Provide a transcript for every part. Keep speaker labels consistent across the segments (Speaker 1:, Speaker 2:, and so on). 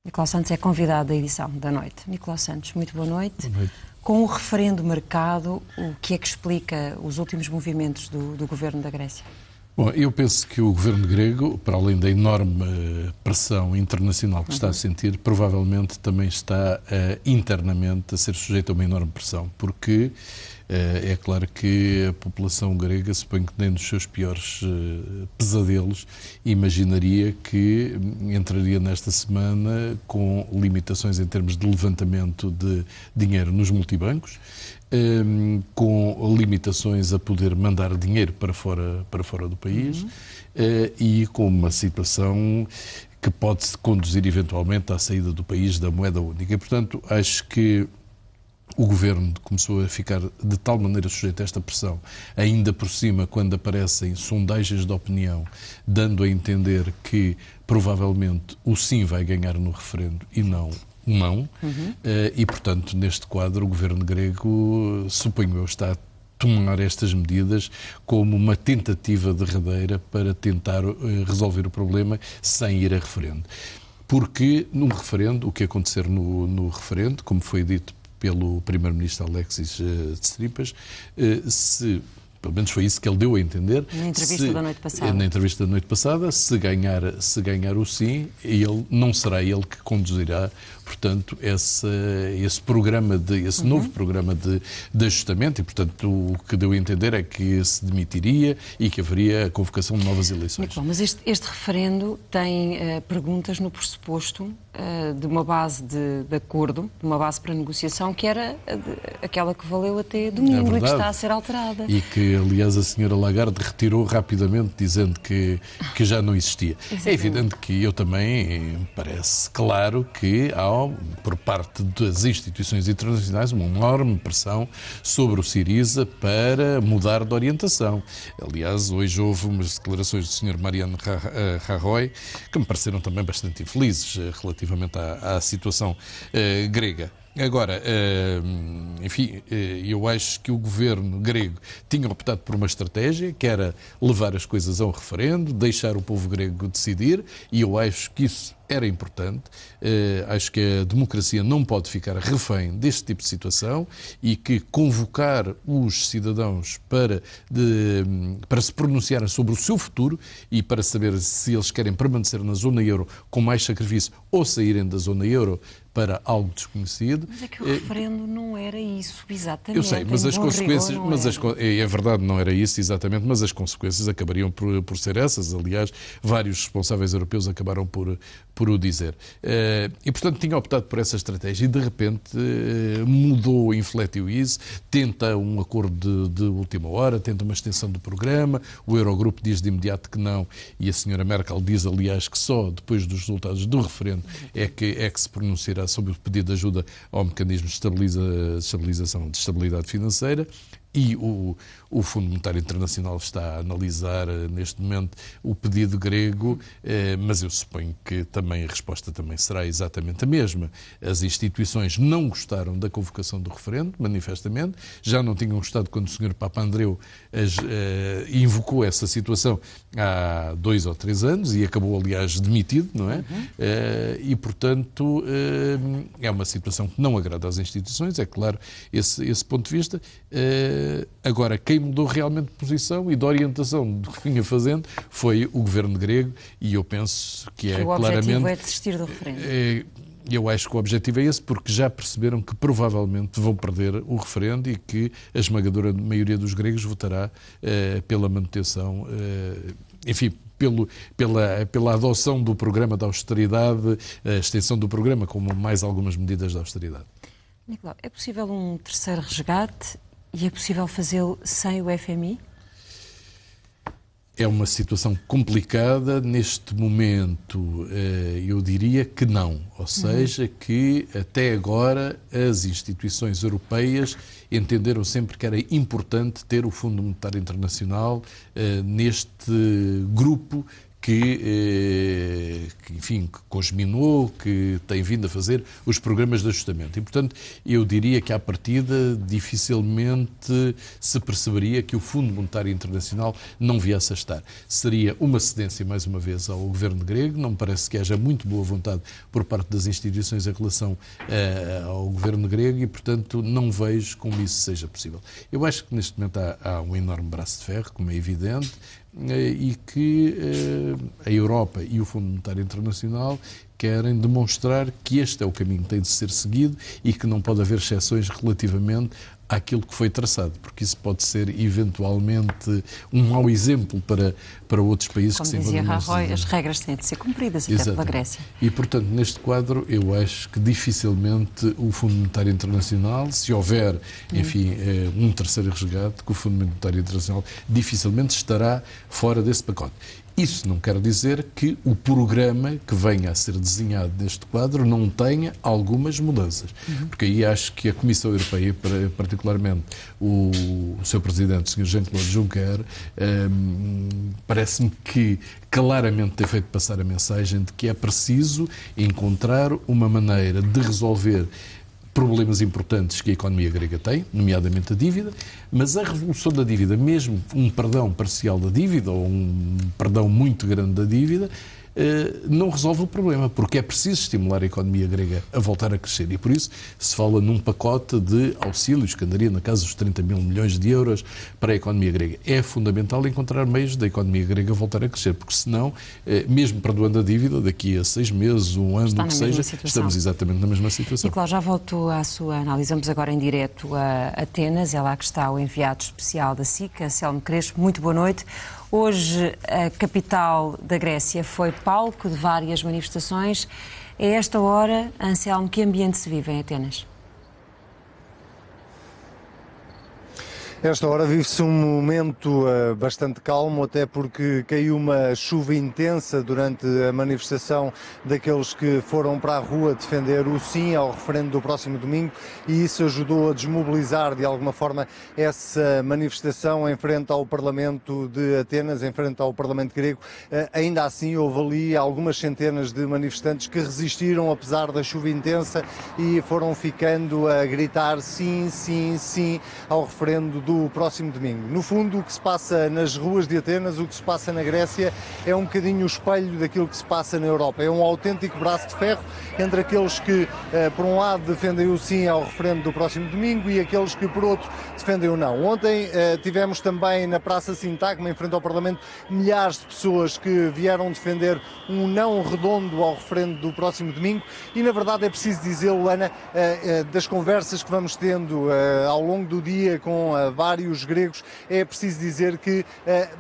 Speaker 1: Nicolau Santos é convidado da edição da noite. Nicolau Santos, muito boa noite.
Speaker 2: Boa noite.
Speaker 1: Com o referendo marcado, o que é que explica os últimos movimentos do governo da Grécia?
Speaker 2: Bom, eu penso que o governo grego, para além da enorme pressão internacional que está a sentir, provavelmente também está internamente a ser sujeito a uma enorme pressão, porque é claro que a população grega, suponho que nem nos seus piores pesadelos, imaginaria que entraria nesta semana com limitações em termos de levantamento de dinheiro nos multibancos, com limitações a poder mandar dinheiro para fora do país e com uma situação que pode conduzir eventualmente à saída do país da moeda única. E, portanto, acho que o governo começou a ficar de tal maneira sujeito a esta pressão, ainda por cima quando aparecem sondagens de opinião, dando a entender que provavelmente o sim vai ganhar no referendo e não o não. E, portanto, neste quadro, o governo grego, suponho eu, está a tomar estas medidas como uma tentativa derradeira para tentar resolver o problema sem ir a referendo. Porque, num referendo, o que acontecer no referendo, como foi dito pelo primeiro-ministro Alexis Tsipras, pelo menos foi isso que ele deu a entender.
Speaker 1: Na entrevista da noite passada.
Speaker 2: Na entrevista da noite passada, se ganhar o sim, ele, não será ele que conduzirá, portanto, esse novo programa de ajustamento e, portanto, o que deu a entender é que se demitiria e que haveria a convocação de novas eleições.
Speaker 1: Muito bom, mas este referendo tem perguntas no pressuposto de uma base de acordo, de uma base para negociação, que era aquela que valeu até domingo e que está a ser alterada.
Speaker 2: E que, aliás, a senhora Lagarde retirou rapidamente, dizendo que já não existia.
Speaker 1: Exatamente.
Speaker 2: É evidente que eu também, parece claro que há, por parte das instituições internacionais, uma enorme pressão sobre o Syriza para mudar de orientação. Aliás, hoje houve umas declarações do Sr. Mariano Rajoy que me pareceram também bastante infelizes relativamente à situação grega. Agora, enfim, eu acho que o governo grego tinha optado por uma estratégia que era levar as coisas a um referendo, deixar o povo grego decidir, e eu acho que isso era importante. Acho que a democracia não pode ficar refém deste tipo de situação e que convocar os cidadãos para se pronunciarem sobre o seu futuro e para saber se eles querem permanecer na zona euro com mais sacrifício ou saírem da zona euro para algo desconhecido.
Speaker 1: Mas é que o referendo não era isso, exatamente.
Speaker 2: Eu sei, mas as consequências, é verdade, não era isso exatamente, mas as consequências acabariam por ser essas. Aliás, vários responsáveis europeus acabaram por o dizer. E, portanto, tinha optado por essa estratégia e, de repente, mudou, infletiu isso, tenta um acordo de última hora, tenta uma extensão do programa, o Eurogrupo diz de imediato que não, e a senhora Merkel diz, aliás, que só depois dos resultados do referendo é que se pronunciará sobre o pedido de ajuda ao mecanismo de estabilidade financeira. E o Fundo Monetário Internacional está a analisar neste momento o pedido grego, mas eu suponho que também a resposta também será exatamente a mesma. As instituições não gostaram da convocação do referendo, manifestamente, já não tinham gostado quando o Sr. Papa Andreu invocou essa situação há 2 ou 3 anos e acabou, aliás, demitido, não é? E, portanto, é uma situação que não agrada às instituições, é claro, esse ponto de vista. Agora, quem mudou realmente de posição e de orientação do que vinha fazendo foi o governo grego, e eu penso que é claramente...
Speaker 1: O objetivo é desistir do referendo.
Speaker 2: Eu acho que o objetivo é esse, porque já perceberam que provavelmente vão perder o referendo e que a esmagadora maioria dos votará pela manutenção, enfim, pela adoção do programa de austeridade, a extensão do programa, como mais algumas medidas de austeridade.
Speaker 1: Nicolau, é possível um terceiro resgate e é possível fazê-lo sem o FMI?
Speaker 2: É uma situação complicada. Neste momento, eu diria que não. Ou seja, que até agora as instituições europeias entenderam sempre que era importante ter o Fundo Monetário Internacional neste grupo enfim, que congeminou, que tem vindo a fazer os programas de ajustamento. E, portanto, eu diria que, à partida, dificilmente se perceberia que o Fundo Monetário Internacional não viesse a estar. Seria uma cedência, mais uma vez, ao governo grego. Não me parece que haja muito boa vontade por parte das instituições em relação ao governo grego e, portanto, não vejo como isso seja possível. Eu acho que, neste momento, há um enorme braço de ferro, como é evidente, e que a Europa e o Fundo Monetário Internacional querem demonstrar que este é o caminho que tem de ser seguido e que não pode haver exceções relativamente àquilo que foi traçado, porque isso pode ser eventualmente um mau exemplo para outros países que se encontram.
Speaker 1: Como dizia Rajoy, as regras têm de ser cumpridas até pela Grécia.
Speaker 2: E, portanto, neste quadro, eu acho que dificilmente o Fundo Monetário Internacional, se houver, enfim, um terceiro resgate, que o Fundo Monetário Internacional dificilmente estará fora desse pacote. Isso não quer dizer que o programa que venha a ser desenhado neste quadro não tenha algumas mudanças. Porque aí acho que a Comissão Europeia, particularmente o seu Presidente, o Sr. Jean-Claude Juncker, parece-me que claramente tem feito passar a mensagem de que é preciso encontrar uma maneira de resolver problemas importantes que a economia grega tem, nomeadamente a dívida, mas a resolução da dívida, mesmo um perdão parcial da dívida ou um perdão muito grande da dívida, não resolve o problema, porque é preciso estimular a economia grega a voltar a crescer e por isso se fala num pacote de auxílios que andaria na casa dos 30 mil milhões de euros para a economia grega. É fundamental encontrar meios da economia grega voltar a crescer, porque senão, mesmo perdoando a dívida, daqui a 6 meses, um ano, o que seja, estamos exatamente na mesma situação.
Speaker 1: Nicolau, já volto à sua análise. Vamos agora em direto a Atenas, é lá que está o enviado especial da SIC, Anselmo Crespo. Muito boa noite. Hoje, a capital da Grécia foi palco de várias manifestações. A esta hora, Anselmo, que ambiente se vive em Atenas?
Speaker 3: Esta hora vive-se um momento bastante calmo, até porque caiu uma chuva intensa durante a manifestação daqueles que foram para a rua defender o sim ao referendo do próximo domingo e isso ajudou a desmobilizar de alguma forma essa manifestação em frente ao Parlamento de Atenas, em frente ao Parlamento grego. Ainda assim houve ali algumas centenas de manifestantes que resistiram apesar da chuva intensa e foram ficando a gritar sim, sim, sim ao referendo do próximo domingo. No fundo, o que se passa nas ruas de Atenas, o que se passa na Grécia, é um bocadinho o espelho daquilo que se passa na Europa. É um autêntico braço de ferro entre aqueles que, por um lado, defendem o sim ao referendo do próximo domingo e aqueles que, por outro, defendem o não. Ontem tivemos também na Praça Sintagma, em frente ao Parlamento, milhares de pessoas que vieram defender um não redondo ao referendo do próximo domingo e, na verdade, é preciso dizê-lo, Ana, das conversas que vamos tendo ao longo do dia com vários gregos, é preciso dizer que,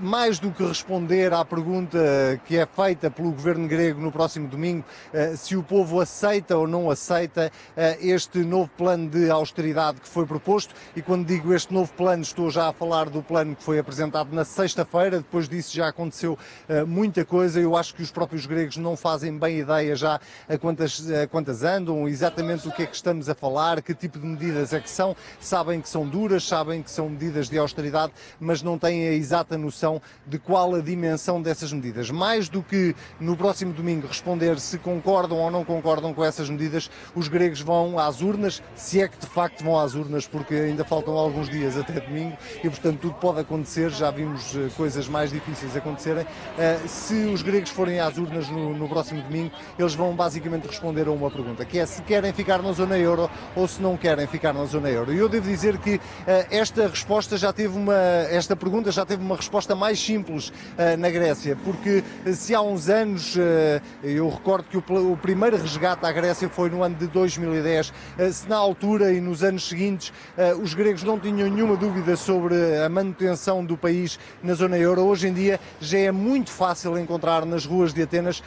Speaker 3: mais do que responder à pergunta que é feita pelo governo grego no próximo domingo, se o povo aceita ou não aceita este novo plano de austeridade que foi proposto, e quando digo este novo plano estou já a falar do plano que foi apresentado na sexta-feira. Depois disso já aconteceu muita coisa. Eu acho que os próprios gregos não fazem bem ideia já a quantas andam, exatamente o que é que estamos a falar, que tipo de medidas é que são, sabem que são duras, sabem que são medidas de austeridade, mas não têm a exata noção de qual a dimensão dessas medidas. Mais do que no próximo domingo responder se concordam ou não concordam com essas medidas, os gregos vão às urnas, se é que de facto vão às urnas, porque ainda faltam alguns dias até domingo e, portanto, tudo pode acontecer. Já vimos coisas mais difíceis acontecerem. Se os gregos forem às urnas no próximo domingo, eles vão basicamente responder a uma pergunta, que é se querem ficar na zona euro ou se não querem ficar na zona euro. E eu devo dizer que esta pergunta já teve uma resposta mais simples na Grécia, porque se há uns anos, eu recordo que o primeiro resgate à Grécia foi no ano de 2010, se na altura e nos anos seguintes os gregos não tinham nenhuma dúvida sobre a manutenção do país na zona euro, hoje em dia já é muito fácil encontrar nas ruas de Atenas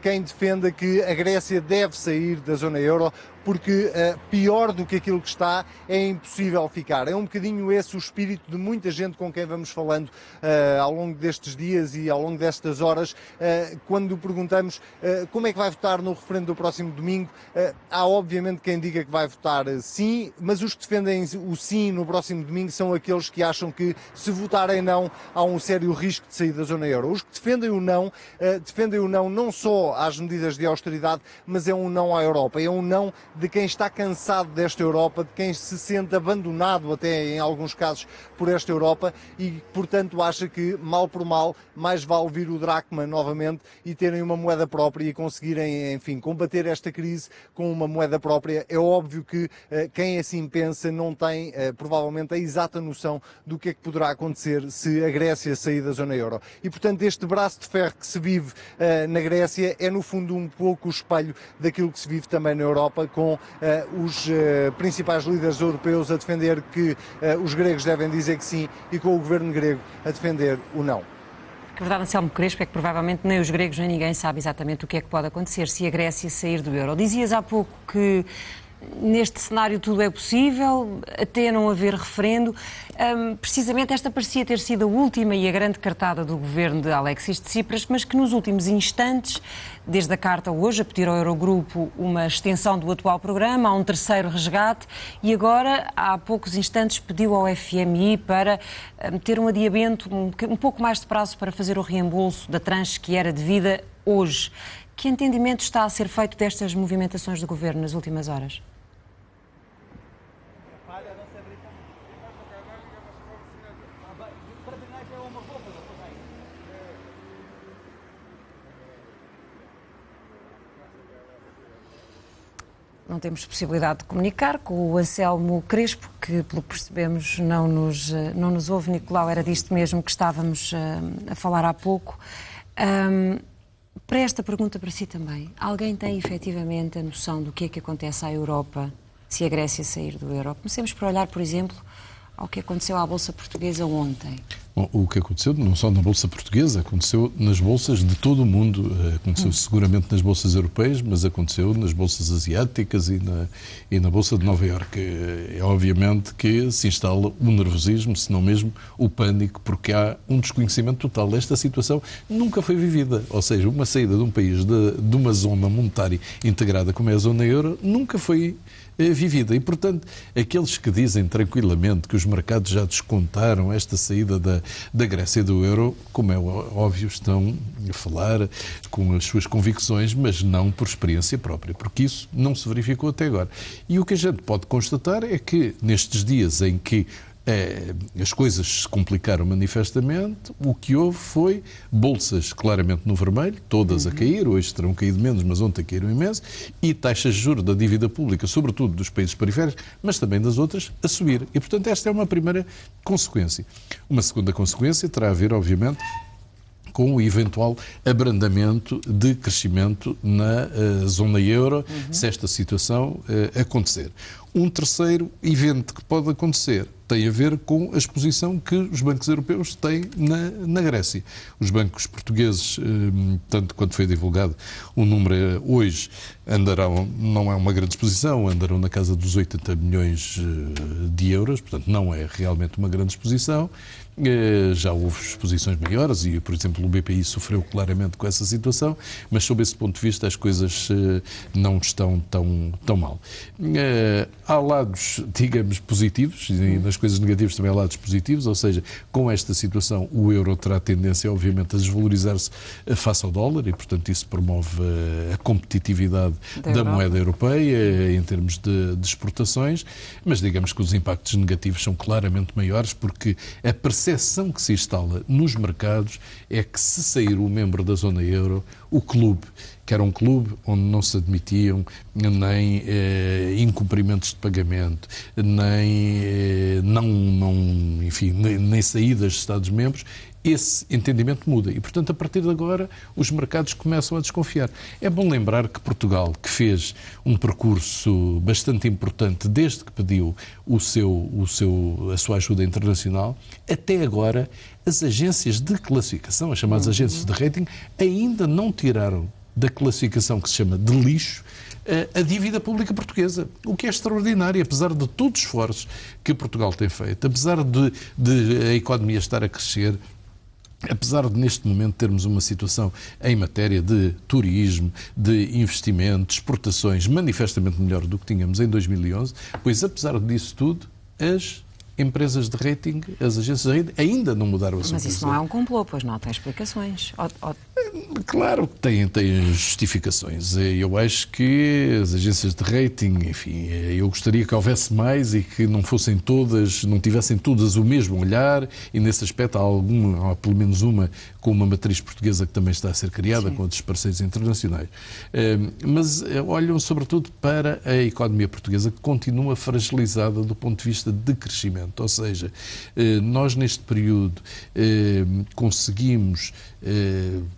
Speaker 3: quem defenda que a Grécia deve sair da zona euro, porque pior do que aquilo que está é impossível ficar. É um bocadinho esse o espírito de muita gente com quem vamos falando ao longo destes dias e ao longo destas horas, quando perguntamos como é que vai votar no referendo do próximo domingo. Há obviamente quem diga que vai votar sim, mas os que defendem o sim no próximo domingo são aqueles que acham que, se votarem não, há um sério risco de sair da zona euro. Os que defendem o não só às medidas de austeridade, mas é um não à Europa, é um não de quem está cansado desta Europa, de quem se sente abandonado até em alguns casos por esta Europa e, portanto, acha que, mal por mal, mais vale vir o dracma novamente e terem uma moeda própria e conseguirem, enfim, combater esta crise com uma moeda própria. É óbvio que quem assim pensa não tem, provavelmente, a exata noção do que é que poderá acontecer se a Grécia sair da zona euro. E, portanto, este braço de ferro que se vive na Grécia é, no fundo, um pouco o espelho daquilo que se vive também na Europa, com os principais líderes europeus a defender que os gregos devem dizer que sim e com o governo grego a defender o não.
Speaker 1: A verdade, Anselmo Crespo, é que provavelmente nem os gregos nem ninguém sabe exatamente o que é que pode acontecer se a Grécia sair do euro. Dizias há pouco que neste cenário tudo é possível, até não haver referendo. Precisamente esta parecia ter sido a última e a grande cartada do governo de Alexis Tsipras, mas que nos últimos instantes, desde a carta hoje a pedir ao Eurogrupo uma extensão do atual programa, há um terceiro resgate e agora, há poucos instantes, pediu ao FMI para ter um adiamento, um pouco mais de prazo para fazer o reembolso da tranche que era devida hoje. Que entendimento está a ser feito destas movimentações do governo nas últimas horas? Não temos possibilidade de comunicar com o Anselmo Crespo, que, pelo que percebemos, não nos ouve. Nicolau, era disto mesmo que estávamos a falar há pouco. Para esta pergunta para si também, alguém tem efetivamente a noção do que é que acontece à Europa se a Grécia sair do euro? Comecemos por olhar, por exemplo, ao que aconteceu à Bolsa Portuguesa ontem.
Speaker 2: Bom, o que aconteceu não só na Bolsa Portuguesa, aconteceu nas bolsas de todo o mundo. Aconteceu seguramente nas bolsas europeias, mas aconteceu nas bolsas asiáticas e na Bolsa de Nova Iorque. É obviamente que se instala o nervosismo, se não mesmo o pânico, porque há um desconhecimento total. Esta situação nunca foi vivida. Ou seja, uma saída de um país de uma zona monetária integrada como é a zona euro nunca foi vivida. E, portanto, aqueles que dizem tranquilamente que os mercados já descontaram esta saída da Grécia e do euro, como é óbvio, estão a falar com as suas convicções, mas não por experiência própria, porque isso não se verificou até agora. E o que a gente pode constatar é que nestes dias em que as coisas se complicaram manifestamente, o que houve foi bolsas claramente no vermelho, todas a cair, hoje terão caído menos, mas ontem caíram imenso, e taxas de juros da dívida pública, sobretudo dos países periféricos, mas também das outras, a subir. E, portanto, esta é uma primeira consequência. Uma segunda consequência terá a ver, obviamente, com o eventual abrandamento de crescimento na zona euro, se esta situação acontecer. Um terceiro evento que pode acontecer tem a ver com a exposição que os bancos europeus têm na Grécia. Os bancos portugueses, tanto quanto foi divulgado o número hoje, andarão, não é uma grande exposição, andarão na casa dos 80 milhões de euros, portanto não é realmente uma grande exposição. Já houve exposições maiores e, por exemplo, o BPI sofreu claramente com essa situação, mas sob esse ponto de vista as coisas não estão tão mal. Há lados, digamos, positivos e nas coisas negativas também há lados positivos, ou seja, com esta situação o euro terá tendência, obviamente, a desvalorizar-se face ao dólar e, portanto, isso promove a competitividade da moeda europeia em termos de exportações, mas digamos que os impactos negativos são claramente maiores porque a percepção que se instala nos mercados é que se sair um membro da zona euro, o clube, que era um clube onde não se admitiam nem incumprimentos de pagamento, nem saídas de Estados-membros, esse entendimento muda e, portanto, a partir de agora os mercados começam a desconfiar. É bom lembrar que Portugal, que fez um percurso bastante importante desde que pediu a sua ajuda internacional, até agora as agências de classificação, as chamadas agências de rating, ainda não tiraram da classificação que se chama de lixo a dívida pública portuguesa, o que é extraordinário, apesar de todos os esforços que Portugal tem feito, apesar de a economia estar a crescer, apesar de neste momento termos uma situação em matéria de turismo, de investimentos, exportações, manifestamente melhor do que tínhamos em 2011, pois apesar disso tudo, as empresas de rating, as agências de rating, ainda não mudaram a sua
Speaker 1: Mas isso não é um complô, pois não, tem explicações.
Speaker 2: Claro que tem justificações. Eu acho que as agências de rating, enfim, eu gostaria que houvesse mais e que não fossem todas, não tivessem todas o mesmo olhar, e nesse aspecto há pelo menos uma com uma matriz portuguesa que também está a ser criada, sim, com outros parceiros internacionais. Mas olham sobretudo para a economia portuguesa, que continua fragilizada do ponto de vista de crescimento. Ou seja, nós neste período conseguimos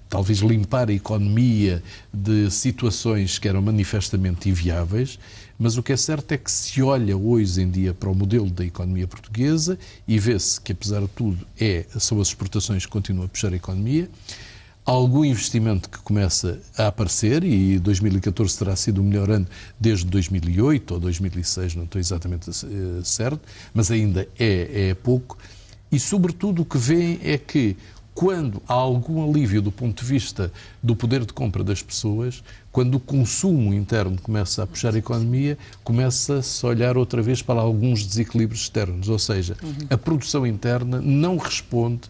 Speaker 2: talvez limpar a economia de situações que eram manifestamente inviáveis, mas o que é certo é que se olha hoje em dia para o modelo da economia portuguesa e vê-se que, apesar de tudo, são as exportações que continuam a puxar a economia. Há algum investimento que começa a aparecer e 2014 terá sido o melhor ano desde 2008 ou 2006, não estou exatamente certo, mas ainda é pouco. E, sobretudo, o que vêem é que quando há algum alívio do ponto de vista do poder de compra das pessoas, quando o consumo interno começa a puxar a economia, começa-se a olhar outra vez para alguns desequilíbrios externos. Ou seja, a produção interna não responde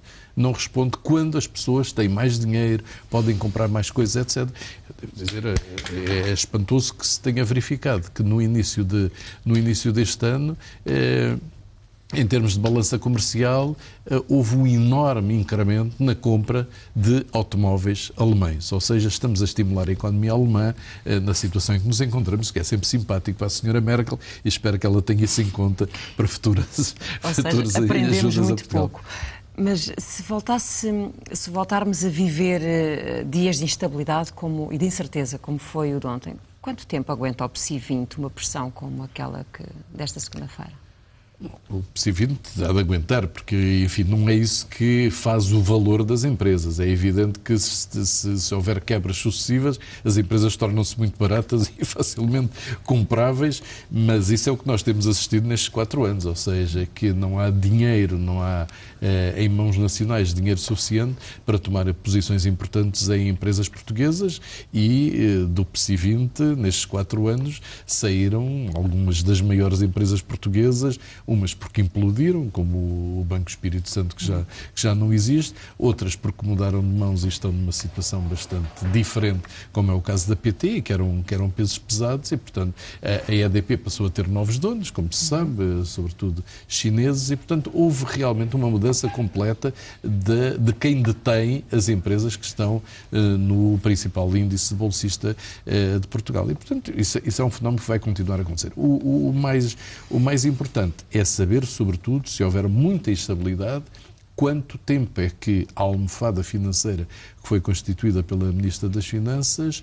Speaker 2: quando as pessoas têm mais dinheiro, podem comprar mais coisas, etc. Devo dizer, é espantoso que se tenha verificado que no início deste ano, em termos de balança comercial, houve um enorme incremento na compra de automóveis alemães. Ou seja, estamos a estimular a economia alemã na situação em que nos encontramos, que é sempre simpático para a senhora Merkel, e espero que ela tenha isso em conta para futuras
Speaker 1: aprendemos
Speaker 2: ajudas
Speaker 1: muito
Speaker 2: a Portugal.
Speaker 1: pouco. Mas se voltarmos a viver dias de instabilidade e de incerteza, como foi o de ontem, quanto tempo aguenta o PSI 20 uma pressão como aquela desta segunda-feira?
Speaker 2: O PSI 20 há de aguentar, porque, enfim, não é isso que faz o valor das empresas. É evidente que se houver quebras sucessivas, as empresas tornam-se muito baratas e facilmente compráveis, mas isso é o que nós temos assistido nestes 4 anos, ou seja, que não há dinheiro, não há em mãos nacionais dinheiro suficiente para tomar posições importantes em empresas portuguesas, e do PSI 20, nestes 4 anos, saíram algumas das maiores empresas portuguesas, umas porque implodiram, como o Banco Espírito Santo, que já não existe, outras porque mudaram de mãos e estão numa situação bastante diferente, como é o caso da PT, que eram pesos pesados, e, portanto, a EDP passou a ter novos donos, como se sabe, sobretudo chineses, e, portanto, houve realmente uma mudança completa de quem detém as empresas que estão no principal índice bolsista de Portugal. E, portanto, isso é um fenómeno que vai continuar a acontecer. O mais importante é saber, sobretudo, se houver muita instabilidade, quanto tempo é que a almofada financeira que foi constituída pela Ministra das Finanças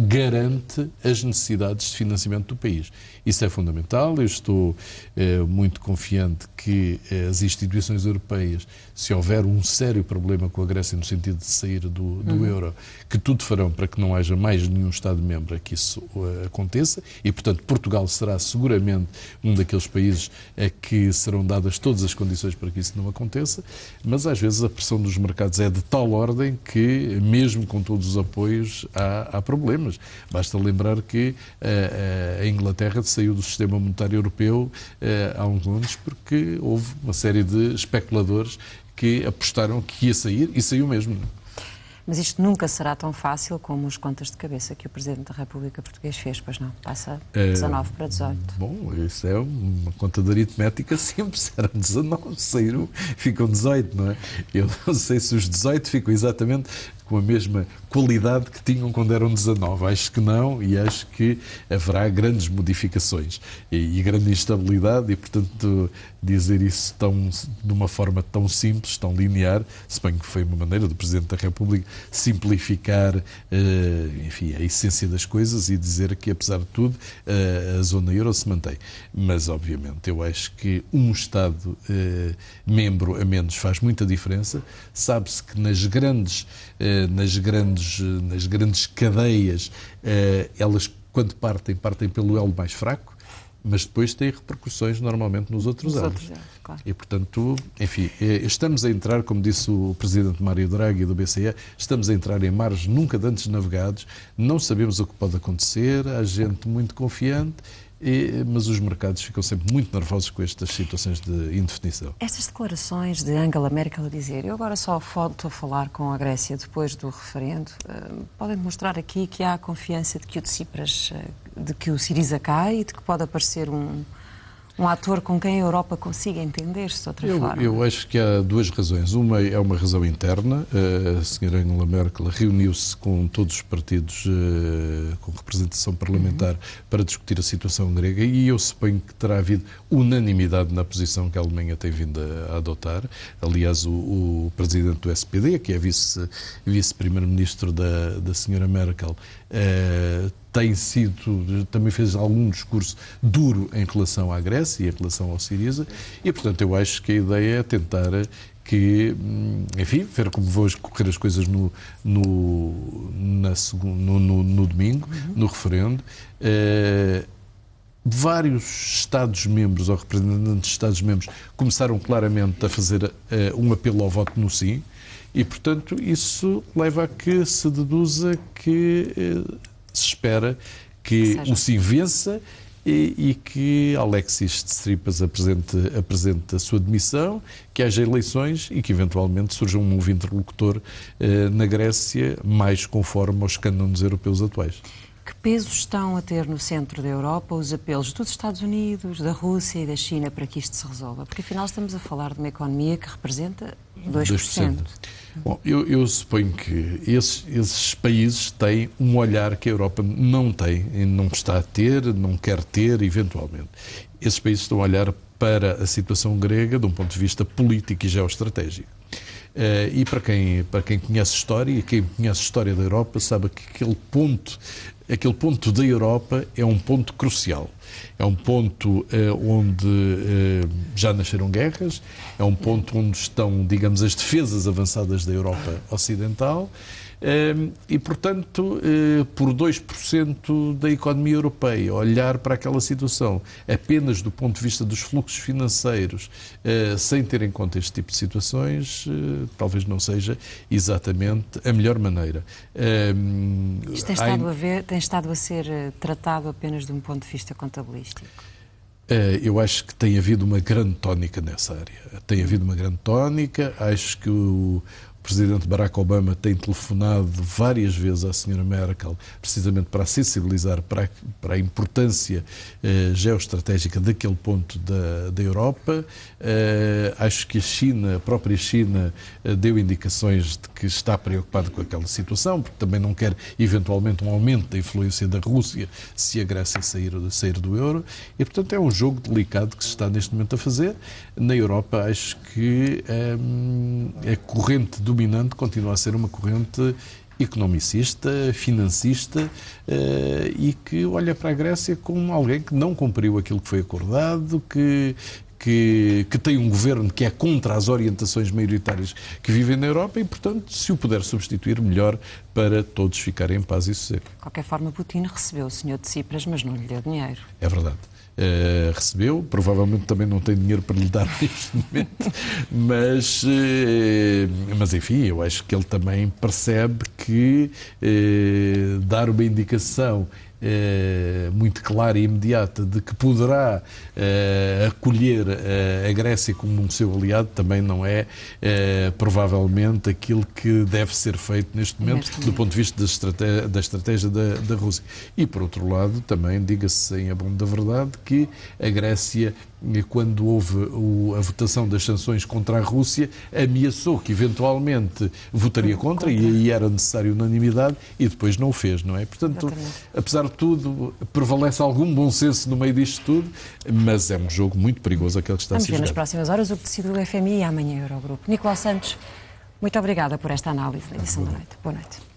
Speaker 2: garante as necessidades de financiamento do país. Isso é fundamental. Eu estou muito confiante que as instituições europeias, se houver um sério problema com a Grécia no sentido de sair do euro, que tudo farão para que não haja mais nenhum Estado-membro a que isso aconteça, e, portanto, Portugal será seguramente um daqueles países a que serão dadas todas as condições para que isso não aconteça, mas às vezes a pressão dos mercados é de tal ordem que, mesmo com todos os apoios, há problemas. Basta lembrar que a Inglaterra saiu do sistema monetário europeu há uns anos porque houve uma série de especuladores que apostaram que ia sair, e saiu mesmo.
Speaker 1: Mas isto nunca será tão fácil como as contas de cabeça que o Presidente da República Portuguesa fez, pois não? Passa 19 para 18.
Speaker 2: Bom, isso é uma conta de aritmética simples. Eram 19, saíram, ficam 18, não é? Eu não sei se os 18 ficam exatamente com a mesma qualidade que tinham quando eram 19. Acho que não, e acho que haverá grandes modificações e grande instabilidade, e, portanto, dizer isso de uma forma tão simples, tão linear, se bem que foi uma maneira do Presidente da República simplificar, enfim, a essência das coisas e dizer que, apesar de tudo, a zona euro se mantém. Mas, obviamente, eu acho que um Estado membro a menos faz muita diferença. Sabe-se que nas grandes nas grandes cadeias, elas, quando partem pelo elo mais fraco, mas depois têm repercussões normalmente nos outros elos.
Speaker 1: Claro.
Speaker 2: E, portanto, enfim, estamos a entrar, como disse o Presidente Mário Draghi do BCE, estamos a entrar em mares nunca antes navegados, não sabemos o que pode acontecer, há gente muito confiante, mas os mercados ficam sempre muito nervosos com estas situações de indefinição.
Speaker 1: Estas declarações de Angela Merkel a dizer eu agora só volto a falar com a Grécia depois do referendo, podem demonstrar aqui que há confiança de que o Tsipras, de que o Syriza cai e de que pode aparecer um ator com quem a Europa consiga entender-se de outra forma?
Speaker 2: Eu acho que há duas razões. Uma é uma razão interna. A senhora Angela Merkel reuniu-se com todos os partidos com representação parlamentar para discutir a situação grega e eu suponho que terá havido unanimidade na posição que a Alemanha tem vindo a adotar. Aliás, o presidente do SPD, que é vice-primeiro-ministro da senhora Merkel, também fez algum discurso duro em relação à Grécia e em relação ao Syriza e, portanto, eu acho que a ideia é tentar ver como vão correr as coisas no domingo, no referendo. Vários Estados-membros ou representantes de Estados-membros começaram claramente a fazer um apelo ao voto no sim e, portanto, isso leva a que se deduza que se espera que o sim vença e que Alexis Tsipras apresente a sua demissão, que haja eleições e que eventualmente surja um novo interlocutor na Grécia, mais conforme aos cânones europeus atuais.
Speaker 1: Que peso estão a ter no centro da Europa os apelos dos Estados Unidos, da Rússia e da China para que isto se resolva? Porque afinal estamos a falar de uma economia que representa 2%.
Speaker 2: Bom, eu suponho que esses países têm um olhar que a Europa não tem, não está a ter, não quer ter, eventualmente. Esses países estão a olhar para a situação grega de um ponto de vista político e geoestratégico. E para quem conhece história e quem conhece a história da Europa sabe que aquele ponto da Europa é um ponto crucial. É um ponto onde já nasceram guerras, é um ponto onde estão, digamos, as defesas avançadas da Europa Ocidental e, portanto, por 2% da economia europeia, olhar para aquela situação apenas do ponto de vista dos fluxos financeiros, sem ter em conta este tipo de situações, talvez não seja exatamente a melhor maneira.
Speaker 1: Isto tem estado a ser tratado apenas de um ponto de vista contabilístico?
Speaker 2: Eu acho que tem havido uma grande tónica nessa área. Tem havido uma grande tónica. Acho que o Presidente Barack Obama tem telefonado várias vezes à senhora Merkel, precisamente para a sensibilizar para a importância geoestratégica daquele ponto da Europa. Acho que a própria China, deu indicações de que está preocupada com aquela situação, porque também não quer, eventualmente, um aumento da influência da Rússia se a Grécia sair do euro. E, portanto, é um jogo delicado que se está neste momento a fazer. Na Europa, acho que a corrente dominante continua a ser uma corrente economicista, financista e que olha para a Grécia como alguém que não cumpriu aquilo que foi acordado, que tem um governo que é contra as orientações maioritárias que vivem na Europa e, portanto, se o puder substituir, melhor para todos ficarem em paz e sossego.
Speaker 1: De qualquer forma, Putin recebeu o Sr. Tsipras, mas não lhe deu dinheiro.
Speaker 2: É verdade. Recebeu, provavelmente também não tem dinheiro para lhe dar neste momento, mas enfim, eu acho que ele também percebe que dar uma indicação muito clara e imediata de que poderá acolher a Grécia como um seu aliado também não é provavelmente aquilo que deve ser feito neste momento do ponto de vista da estratégia da Rússia. E por outro lado também diga-se em abono da verdade que a Grécia, quando houve a votação das sanções contra a Rússia, ameaçou que eventualmente votaria contra e aí era necessária unanimidade e depois não o fez, não é? Portanto, apesar de tudo, prevalece algum bom senso no meio disto tudo, mas é um jogo muito perigoso aquele que está a ser jogado.
Speaker 1: Vamos ver nas próximas horas o que decide o FMI e amanhã o Eurogrupo. Nicolau Santos, muito obrigada por esta análise na edição da noite. Boa noite.